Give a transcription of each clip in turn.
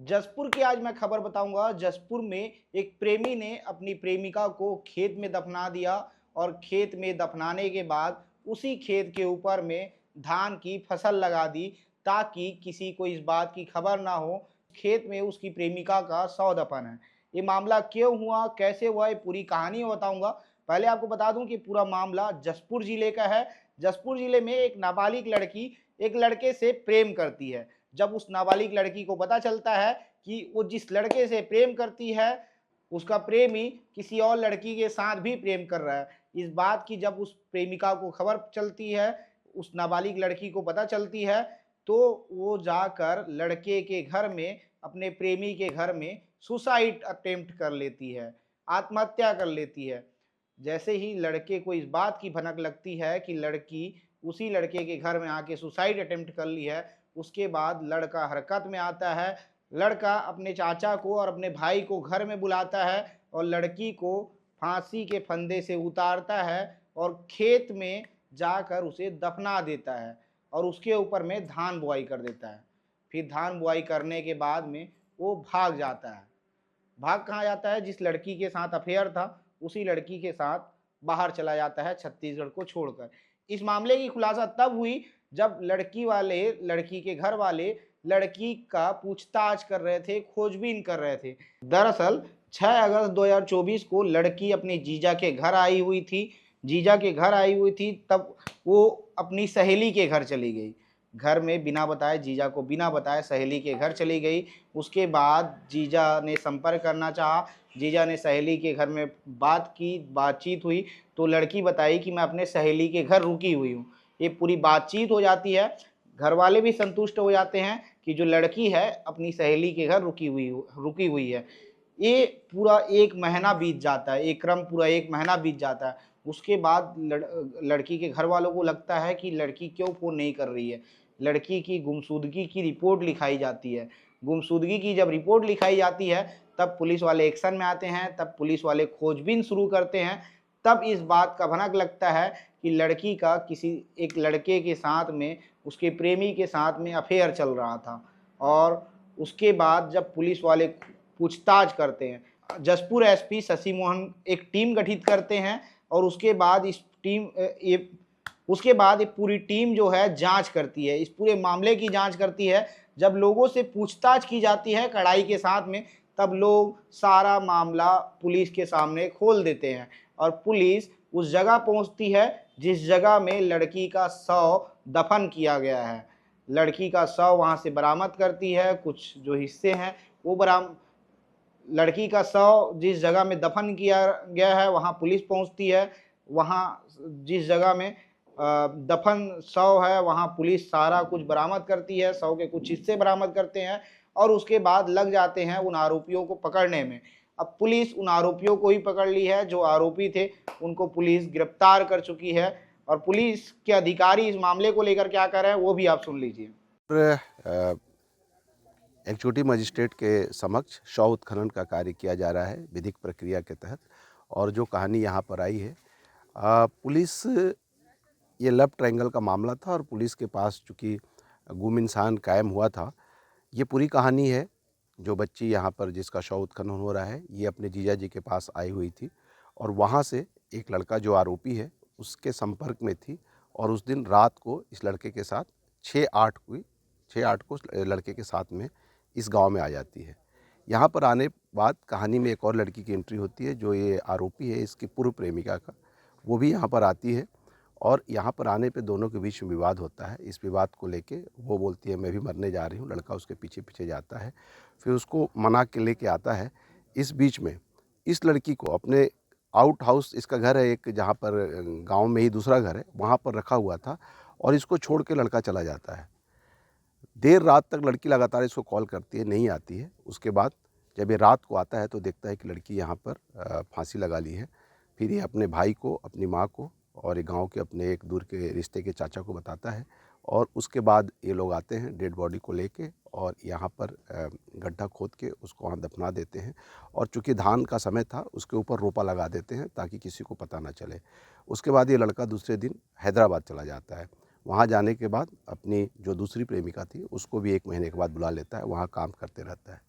जसपुर की आज मैं खबर बताऊंगा। जसपुर में एक प्रेमी ने अपनी प्रेमिका को खेत में दफना दिया और खेत में दफनाने के बाद उसी खेत के ऊपर में धान की फसल लगा दी ताकि किसी को इस बात की खबर ना हो खेत में उसकी प्रेमिका का सौ दफन है। ये मामला क्यों हुआ, कैसे हुआ, ये पूरी कहानी बताऊंगा। पहले आपको बता दूं कि पूरा मामला जसपुर जिले का है। जसपुर जिले में एक नाबालिग लड़की एक लड़के से प्रेम करती है। जब उस नाबालिग लड़की को पता चलता है कि वो जिस लड़के से प्रेम करती है उसका प्रेमी किसी और लड़की के साथ भी प्रेम कर रहा है, इस बात की जब उस प्रेमिका को खबर चलती है, उस नाबालिग लड़की को पता चलती है, तो वो जाकर लड़के के घर में, अपने प्रेमी के घर में सुसाइड अटेम्प्ट कर लेती है, आत्महत्या कर लेती है। जैसे ही लड़के को इस बात की भनक लगती है कि लड़की उसी लड़के के घर में आके सुसाइड अटेम्प्ट कर ली है, उसके बाद लड़का हरकत में आता है। लड़का अपने चाचा को और अपने भाई को घर में बुलाता है और लड़की को फांसी के फंदे से उतारता है और खेत में जाकर उसे दफना देता है और उसके ऊपर में धान बुआई कर देता है। फिर धान बुआई करने के बाद में वो भाग जाता है। भाग कहाँ जाता है? जिस लड़की के साथ अफेयर था उसी लड़की के साथ बाहर चला जाता है, छत्तीसगढ़ को छोड़कर। इस मामले की खुलासा तब हुई जब लड़की वाले, लड़की के घर वाले लड़की का पूछताछ कर रहे थे, खोजबीन कर रहे थे। दरअसल 6 अगस्त 2024 को लड़की अपने जीजा के घर आई हुई थी। जीजा के घर आई हुई थी तब वो अपनी सहेली के घर चली गई। घर में बिना बताए, जीजा को बिना बताए सहेली के घर चली गई। उसके बाद जीजा ने संपर्क करना चाहा, जीजा ने सहेली के घर में बात की, बातचीत हुई तो लड़की बताई कि मैं अपने सहेली के घर रुकी हुई हूँ। ये पूरी बातचीत हो जाती है, घर वाले भी संतुष्ट हो जाते हैं कि जो लड़की है अपनी सहेली के घर रुकी हुई है। ये पूरा 1 महीना बीत जाता है, एक क्रम पूरा 1 महीना बीत जाता है। उसके बाद लड़की के घर वालों को लगता है कि लड़की क्यों फ़ोन नहीं कर रही है। लड़की की गुमशुदगी की रिपोर्ट लिखाई जाती है। गुमशुदगी की जब रिपोर्ट लिखाई जाती है तब पुलिस वाले एक्शन में आते हैं, तब पुलिस वाले खोजबीन शुरू करते हैं। तब इस बात का भनक लगता है कि लड़की का किसी एक लड़के के साथ में, उसके प्रेमी के साथ में अफेयर चल रहा था। और उसके बाद जब पुलिस वाले पूछताछ करते हैं, जसपुर एसपी शशि मोहन एक टीम गठित करते हैं और उसके बाद ये पूरी टीम जो है जांच करती है, इस पूरे मामले की जांच करती है। जब लोगों से पूछताछ की जाती है कड़ाई के साथ में, तब लोग सारा मामला पुलिस के सामने खोल देते हैं और पुलिस उस जगह पहुंचती है जिस जगह में लड़की का शव दफन किया गया है। लड़की का शव वहां से बरामद करती है, कुछ जो हिस्से हैं वो बरामद, लड़की का शव जिस जगह में दफन किया गया है वहां पुलिस पहुंचती है। वहां जिस जगह में दफन शव है वहां पुलिस सारा कुछ बरामद करती है, शव के कुछ हिस्से बरामद करते हैं और उसके बाद लग जाते हैं उन आरोपियों को पकड़ने में। अब पुलिस उन आरोपियों को ही पकड़ ली है, जो आरोपी थे उनको पुलिस गिरफ्तार कर चुकी है और पुलिस के अधिकारी इस मामले को लेकर क्या कर रहे हैं वो भी आप सुन लीजिए। एक्जीक्यूटिव मजिस्ट्रेट के समक्ष शव उत्खनन का कार्य किया जा रहा है विधिक प्रक्रिया के तहत। और जो कहानी यहाँ पर आई है, पुलिस, ये लव ट्रायंगल का मामला था और पुलिस के पास चूँकि गुम इंसान कायम हुआ था। ये पूरी कहानी है। जो बच्ची यहाँ पर जिसका शव उत्खनन हो रहा है, ये अपने जीजा जी के पास आई हुई थी और वहाँ से एक लड़का जो आरोपी है उसके संपर्क में थी और उस दिन रात को इस लड़के के साथ 6-8 को लड़के के साथ में इस गांव में आ जाती है। यहाँ पर आने बाद कहानी में एक और लड़की की एंट्री होती है, जो ये आरोपी है इसकी पूर्व प्रेमिका का, वो भी यहाँ पर आती है और यहाँ पर आने पे दोनों के बीच में विवाद होता है। इस विवाद को लेके वो बोलती है मैं भी मरने जा रही हूँ, लड़का उसके पीछे पीछे जाता है, फिर उसको मना के लेके आता है। इस बीच में इस लड़की को अपने आउट हाउस, इसका घर है एक जहाँ पर गाँव में ही दूसरा घर है, वहाँ पर रखा हुआ था और इसको छोड़ के लड़का चला जाता है। देर रात तक लड़की लगातार इसको कॉल करती है, नहीं आती है। उसके बाद जब ये रात को आता है तो देखता है कि लड़की यहाँ पर फांसी लगा ली है। फिर ये अपने भाई को, अपनी माँ को और ये गांव के अपने एक दूर के रिश्ते के चाचा को बताता है और उसके बाद ये लोग आते हैं डेड बॉडी को लेके और यहाँ पर गड्ढा खोद के उसको वहाँ दफना देते हैं। और चूँकि धान का समय था उसके ऊपर रोपा लगा देते हैं ताकि किसी को पता ना चले। उसके बाद ये लड़का दूसरे दिन हैदराबाद चला जाता है। वहाँ जाने के बाद अपनी जो दूसरी प्रेमिका थी उसको भी 1 महीने के बाद बुला लेता है, वहाँ काम करते रहता है।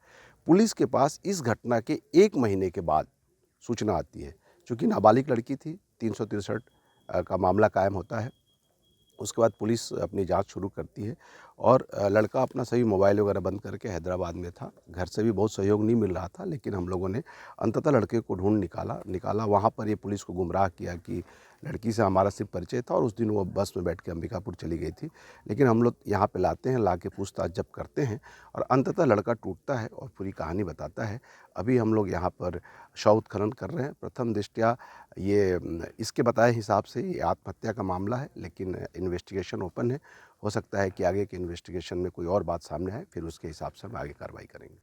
पुलिस के पास इस घटना के 1 महीने के बाद सूचना आती है। चूँकि नाबालिग लड़की थी, 363 का मामला कायम होता है। उसके बाद पुलिस अपनी जांच शुरू करती है और लड़का अपना सभी मोबाइल वगैरह बंद करके हैदराबाद में था। घर से भी बहुत सहयोग नहीं मिल रहा था, लेकिन हम लोगों ने अंततः लड़के को ढूंढ निकाला। वहाँ पर ये पुलिस को गुमराह किया कि लड़की से हमारा सिर्फ परिचय था और उस दिन वो बस में बैठ के अंबिकापुर चली गई थी। लेकिन हम लोग यहाँ पे लाते हैं, ला के पूछताछ जब करते हैं और अंततः लड़का टूटता है और पूरी कहानी बताता है। अभी हम लोग यहाँ पर शव उत्खनन कर रहे हैं। प्रथम दृष्टया ये इसके बताए हिसाब से ये आत्महत्या का मामला है, लेकिन इन्वेस्टिगेशन ओपन है। हो सकता है कि आगे के इन्वेस्टिगेशन में कोई और बात सामने आए, फिर उसके हिसाब से हम आगे कार्रवाई करेंगे।